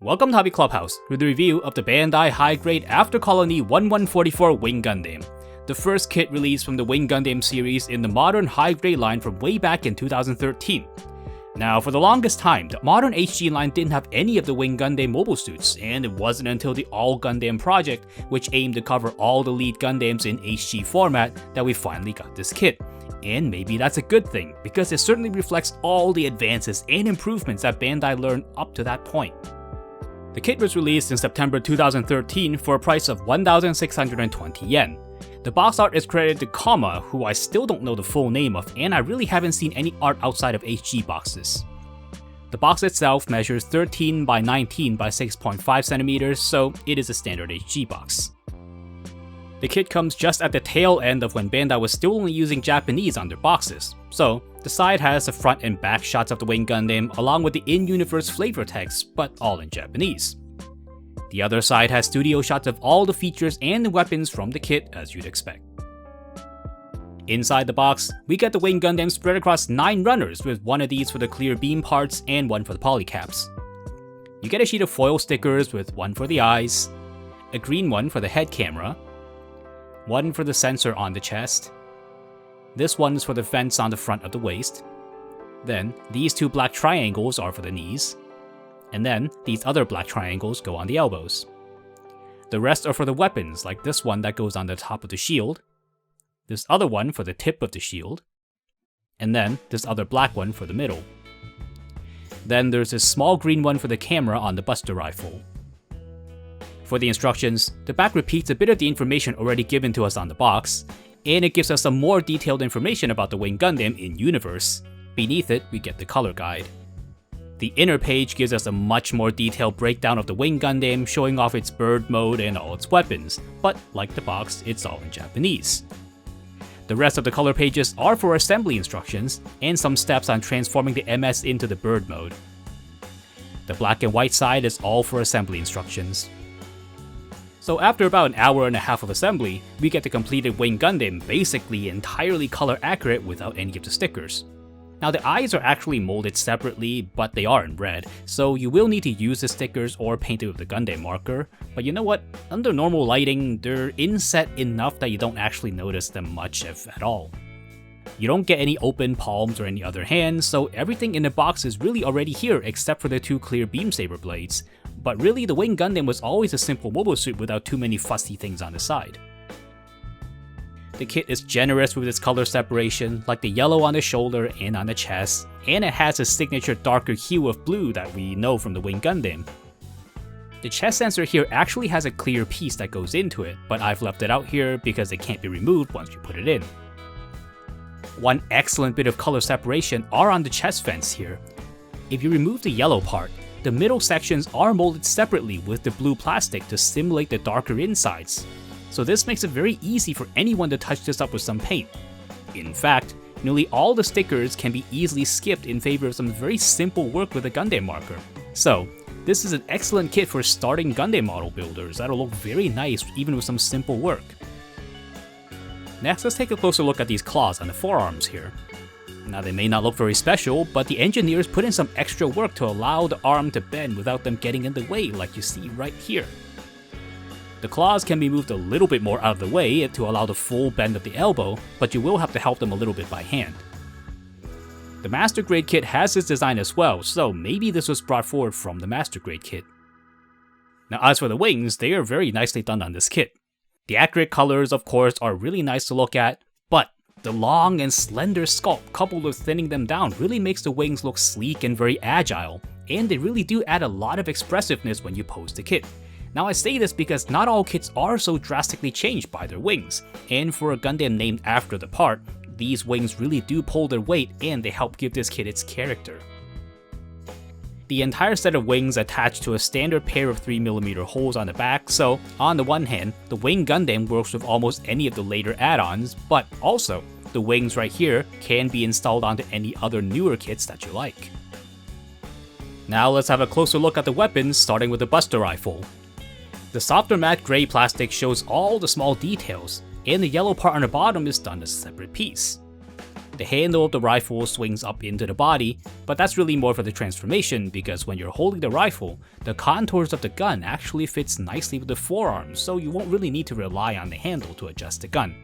Welcome to Hobby Clubhouse with a review of the Bandai high-grade After Colony 1144 Wing Gundam, the first kit released from the Wing Gundam series in the modern high-grade line from way back in 2013. Now, for the longest time, the modern HG line didn't have any of the Wing Gundam mobile suits, and it wasn't until the All Gundam project, which aimed to cover all the lead Gundams in HG format, that we finally got this kit. And maybe that's a good thing, because it certainly reflects all the advances and improvements that Bandai learned up to that point. The kit was released in September 2013 for a price of 1,620 yen. The box art is credited to Kama, who I still don't know the full name of, and I really haven't seen any art outside of HG boxes. The box itself measures 13 by 19 by 6.5 centimeters, so it is a standard HG box. The kit comes just at the tail end of when Bandai was still only using Japanese on their boxes, so the side has the front and back shots of the Wing Gundam along with the in-universe flavor text, but all in Japanese. The other side has studio shots of all the features and the weapons from the kit, as you'd expect. Inside the box, we get the Wing Gundam spread across 9 runners, with one of these for the clear beam parts and one for the polycaps. You get a sheet of foil stickers with one for the eyes, a green one for the head camera, one for the sensor on the chest, this one is for the vents on the front of the waist, then these 2 black triangles are for the knees, and then these other black triangles go on the elbows. The rest are for the weapons, like this one that goes on the top of the shield, this other one for the tip of the shield, and then this other black one for the middle. Then there's this small green one for the camera on the Buster Rifle. For the instructions, the back repeats a bit of the information already given to us on the box, and it gives us some more detailed information about the Wing Gundam in-universe. Beneath it, we get the color guide. The inner page gives us a much more detailed breakdown of the Wing Gundam, showing off its bird mode and all its weapons, but like the box, it's all in Japanese. The rest of the color pages are for assembly instructions, and some steps on transforming the MS into the bird mode. The black and white side is all for assembly instructions. So after about an hour and a half of assembly, we get the completed Wing Gundam basically entirely color accurate without any of the stickers. Now the eyes are actually molded separately, but they are in red, so you will need to use the stickers or paint it with the Gundam marker, but you know what, under normal lighting, they're inset enough that you don't actually notice them much if at all. You don't get any open palms or any other hands, so everything in the box is really already here except for the 2 clear beam saber blades. But really, the Wing Gundam was always a simple mobile suit without too many fussy things on the side. The kit is generous with its color separation, like the yellow on the shoulder and on the chest, and it has a signature darker hue of blue that we know from the Wing Gundam. The chest sensor here actually has a clear piece that goes into it, but I've left it out here because it can't be removed once you put it in. One excellent bit of color separation are on the chest vents here. If you remove the yellow part, the middle sections are molded separately with the blue plastic to simulate the darker insides, so this makes it very easy for anyone to touch this up with some paint. In fact, nearly all the stickers can be easily skipped in favor of some very simple work with a Gundam marker. So, this is an excellent kit for starting Gundam model builders that'll look very nice even with some simple work. Next, let's take a closer look at these claws on the forearms here. Now they may not look very special, but the engineers put in some extra work to allow the arm to bend without them getting in the way like you see right here. The claws can be moved a little bit more out of the way to allow the full bend of the elbow, but you will have to help them a little bit by hand. The Master Grade kit has this design as well, so maybe this was brought forward from the Master Grade kit. Now as for the wings, they are very nicely done on this kit. The accurate colors, of course, are really nice to look at, but the long and slender sculpt coupled with thinning them down really makes the wings look sleek and very agile, and they really do add a lot of expressiveness when you pose the kit. Now I say this because not all kits are so drastically changed by their wings, and for a Gundam named after the part, these wings really do pull their weight and they help give this kit its character. The entire set of wings attach to a standard pair of 3mm holes on the back, so on the one hand, the Wing Gundam works with almost any of the later add-ons, but also, the wings right here can be installed onto any other newer kits that you like. Now let's have a closer look at the weapons, starting with the Buster Rifle. The softer matte gray plastic shows all the small details, and the yellow part on the bottom is done as a separate piece. The handle of the rifle swings up into the body, but that's really more for the transformation because when you're holding the rifle, the contours of the gun actually fits nicely with the forearms, so you won't really need to rely on the handle to adjust the gun.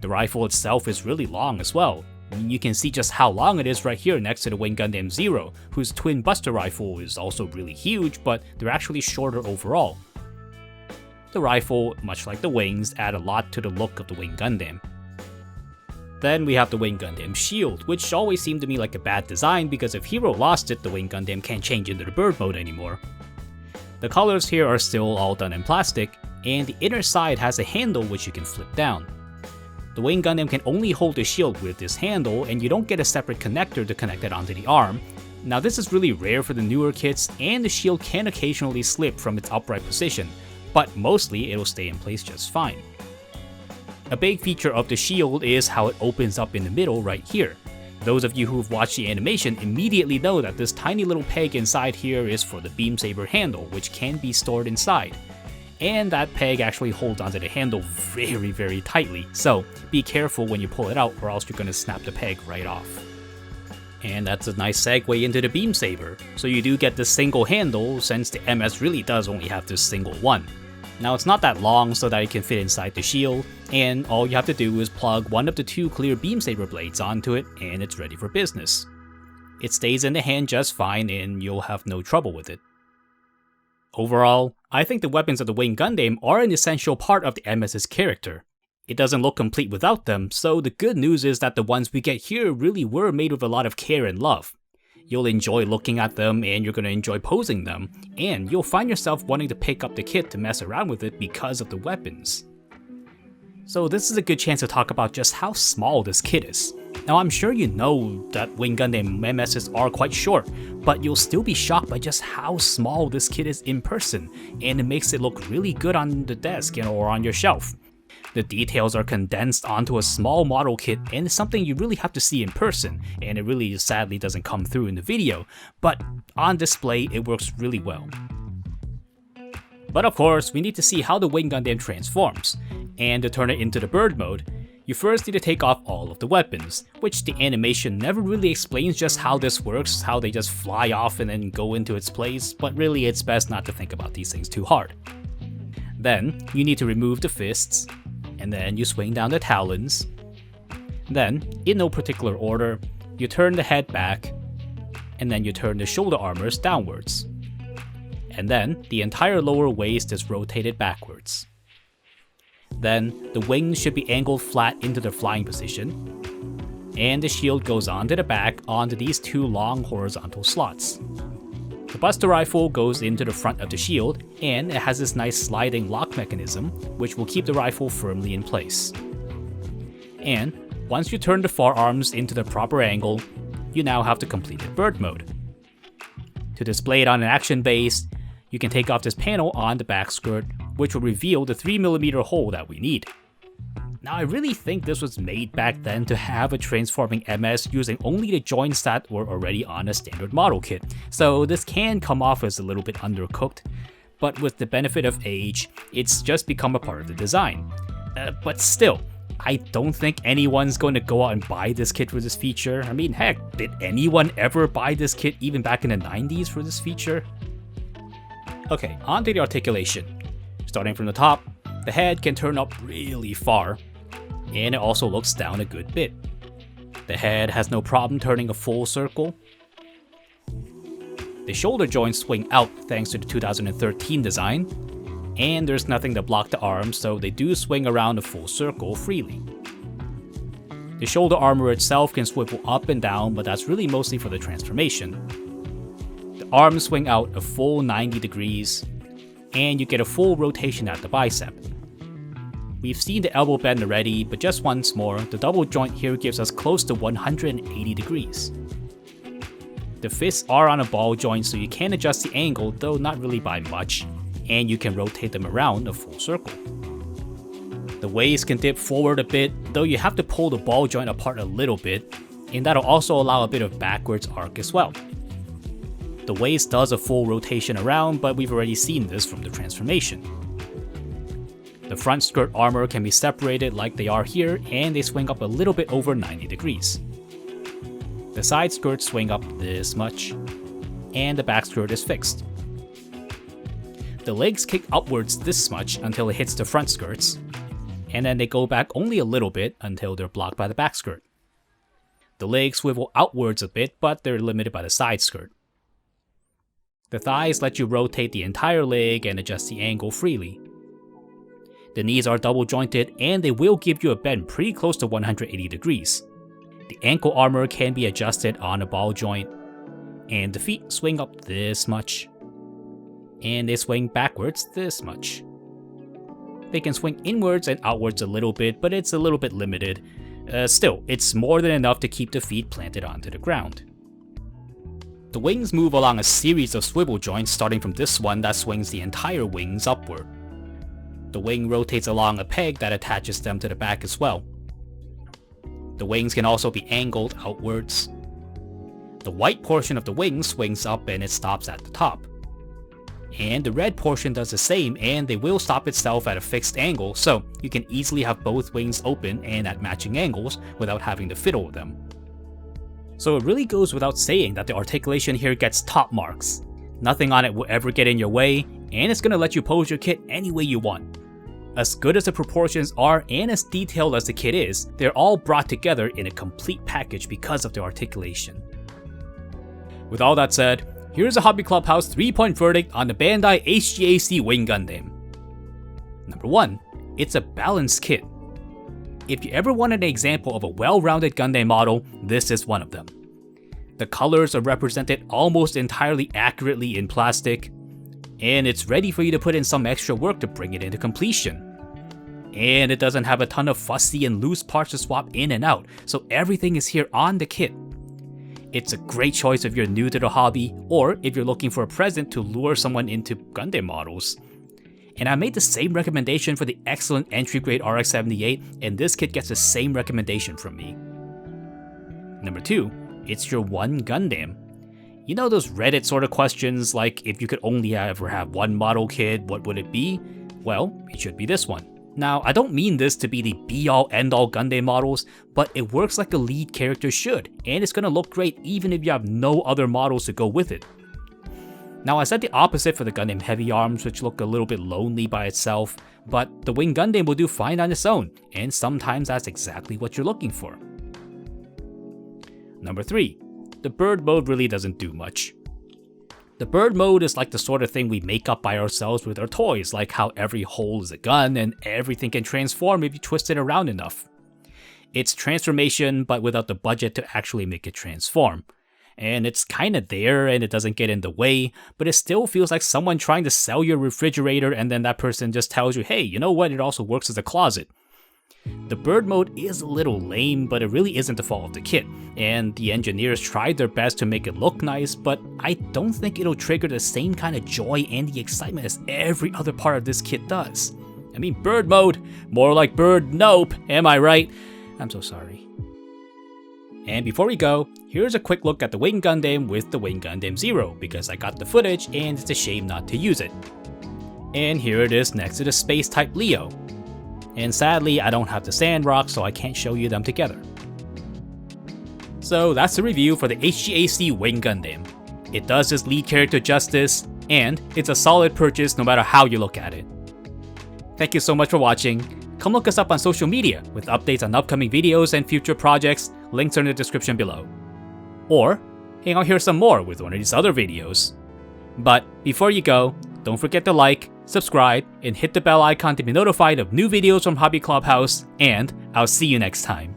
The rifle itself is really long as well. You can see just how long it is right here next to the Wing Gundam Zero, whose twin buster rifle is also really huge, but they're actually shorter overall. The rifle, much like the wings, add a lot to the look of the Wing Gundam. Then we have the Wing Gundam shield, which always seemed to me like a bad design because if Hero lost it, the Wing Gundam can't change into the bird mode anymore. The colors here are still all done in plastic, and the inner side has a handle which you can flip down. The Wing Gundam can only hold the shield with this handle, and you don't get a separate connector to connect it onto the arm. Now this is really rare for the newer kits, and the shield can occasionally slip from its upright position, but mostly it'll stay in place just fine. A big feature of the shield is how it opens up in the middle right here. Those of you who've watched the animation immediately know that this tiny little peg inside here is for the beam saber handle, which can be stored inside. And that peg actually holds onto the handle very tightly, so be careful when you pull it out or else you're going to snap the peg right off. And that's a nice segue into the beam saber. So you do get this single handle since the MS really does only have this single one. Now it's not that long so that it can fit inside the shield, and all you have to do is plug one of the two clear beam saber blades onto it and it's ready for business. It stays in the hand just fine and you'll have no trouble with it. Overall, I think the weapons of the Wing Gundam are an essential part of the MS's character. It doesn't look complete without them, so the good news is that the ones we get here really were made with a lot of care and love. You'll enjoy looking at them and you're going to enjoy posing them, and you'll find yourself wanting to pick up the kit to mess around with it because of the weapons. So this is a good chance to talk about just how small this kit is. Now I'm sure you know that Wing Gundam MSs are quite short, but you'll still be shocked by just how small this kit is in person, and it makes it look really good on the desk or on your shelf. The details are condensed onto a small model kit and it's something you really have to see in person, and it really sadly doesn't come through in the video, but on display it works really well. But of course, we need to see how the Wing Gundam transforms, and to turn it into the bird mode, you first need to take off all of the weapons, which the animation never really explains just how this works, how they just fly off and then go into its place, but really it's best not to think about these things too hard. Then, you need to remove the fists, and then you swing down the talons. Then, in no particular order, you turn the head back, and then you turn the shoulder armors downwards. And then, the entire lower waist is rotated backwards. Then, the wings should be angled flat into their flying position, and the shield goes onto the back onto these two long horizontal slots. The buster rifle goes into the front of the shield, and it has this nice sliding lock mechanism, which will keep the rifle firmly in place. And once you turn the forearms into the proper angle, you now have the completed bird mode. To display it on an action base, you can take off this panel on the back skirt, which will reveal the 3mm hole that we need. Now I really think this was made back then to have a transforming MS using only the joints that were already on a standard model kit, so this can come off as a little bit undercooked, but with the benefit of age, it's just become a part of the design. But still, I don't think anyone's going to go out and buy this kit for this feature. I mean, heck, did anyone ever buy this kit even back in the 90s for this feature? Okay, on to the articulation. Starting from the top, the head can turn up really far, and it also looks down a good bit. The head has no problem turning a full circle. The shoulder joints swing out thanks to the 2013 design, and there's nothing to block the arms, so they do swing around a full circle freely. The shoulder armor itself can swivel up and down, but that's really mostly for the transformation. The arms swing out a full 90 degrees, and you get a full rotation at the bicep. We've seen the elbow bend already, but just once more, the double joint here gives us close to 180 degrees. The fists are on a ball joint, so you can adjust the angle, though not really by much, and you can rotate them around a full circle. The waist can dip forward a bit, though you have to pull the ball joint apart a little bit, and that'll also allow a bit of backwards arc as well. The waist does a full rotation around, but we've already seen this from the transformation. The The front skirt armor can be separated like they are here, and they swing up a little bit over 90 degrees. The side skirts swing up this much, and the back skirt is fixed. The legs kick upwards this much until it hits the front skirts, and then they go back only a little bit until they're blocked by the back skirt. The legs swivel outwards a bit, but they're limited by the side skirt. The thighs let you rotate the entire leg and adjust the angle freely. The knees are double jointed, and they will give you a bend pretty close to 180 degrees. The ankle armor can be adjusted on a ball joint, and the feet swing up this much, and they swing backwards this much. They can swing inwards and outwards a little bit, but it's a little bit limited. Still, it's more than enough to keep the feet planted onto the ground. The wings move along a series of swivel joints, starting from this one that swings the entire wings upward. The wing rotates along a peg that attaches them to the back as well. The wings can also be angled outwards. The white portion of the wing swings up and it stops at the top. And the red portion does the same, and they will stop itself at a fixed angle, so you can easily have both wings open and at matching angles without having to fiddle with them. So it really goes without saying that the articulation here gets top marks. Nothing on it will ever get in your way, and it's going to let you pose your kit any way you want. As good as the proportions are and as detailed as the kit is, they're all brought together in a complete package because of the articulation. With all that said, here's a Hobby Clubhouse 3-point verdict on the Bandai HGAC Wing Gundam. Number 1, it's a balanced kit. If you ever wanted an example of a well-rounded Gundam model, this is one of them. The colors are represented almost entirely accurately in plastic, and it's ready for you to put in some extra work to bring it into completion. And it doesn't have a ton of fussy and loose parts to swap in and out, so everything is here on the kit. It's a great choice if you're new to the hobby, or if you're looking for a present to lure someone into Gundam models. And I made the same recommendation for the excellent entry-grade RX-78, and this kit gets the same recommendation from me. Number 2, it's your one Gundam. You know those Reddit sort of questions, like if you could only ever have one model kit, what would it be? Well, it should be this one. Now, I don't mean this to be the be-all end-all Gundam models, but it works like a lead character should, and it's gonna look great even if you have no other models to go with it. Now, I said the opposite for the Gundam Heavy Arms, which look a little bit lonely by itself, but the Wing Gundam will do fine on its own, and sometimes that's exactly what you're looking for. Number 3, the bird mode really doesn't do much. The bird mode is like the sort of thing we make up by ourselves with our toys, like how every hole is a gun and everything can transform if you twist it around enough. It's transformation, but without the budget to actually make it transform. And it's kinda there and it doesn't get in the way, but it still feels like someone trying to sell your refrigerator and then that person just tells you, hey, you know what, it also works as a closet. The bird mode is a little lame, but it really isn't the fault of the kit, and the engineers tried their best to make it look nice, but I don't think it'll trigger the same kind of joy and the excitement as every other part of this kit does. I mean, bird mode, more like bird nope, am I right? I'm so sorry. And before we go, here's a quick look at the Wing Gundam with the Wing Gundam Zero, because I got the footage and it's a shame not to use it. And here it is next to the Space Type Leo. And sadly, I don't have the Sandrock, so I can't show you them together. So that's the review for the HGAC Wing Gundam. It does its lead character justice, and it's a solid purchase no matter how you look at it. Thank you so much for watching. Come look us up on social media with updates on upcoming videos and future projects, links are in the description below. Or, hang out here some more with one of these other videos. But before you go, don't forget to like, subscribe, and hit the bell icon to be notified of new videos from Hobby Clubhouse, and I'll see you next time.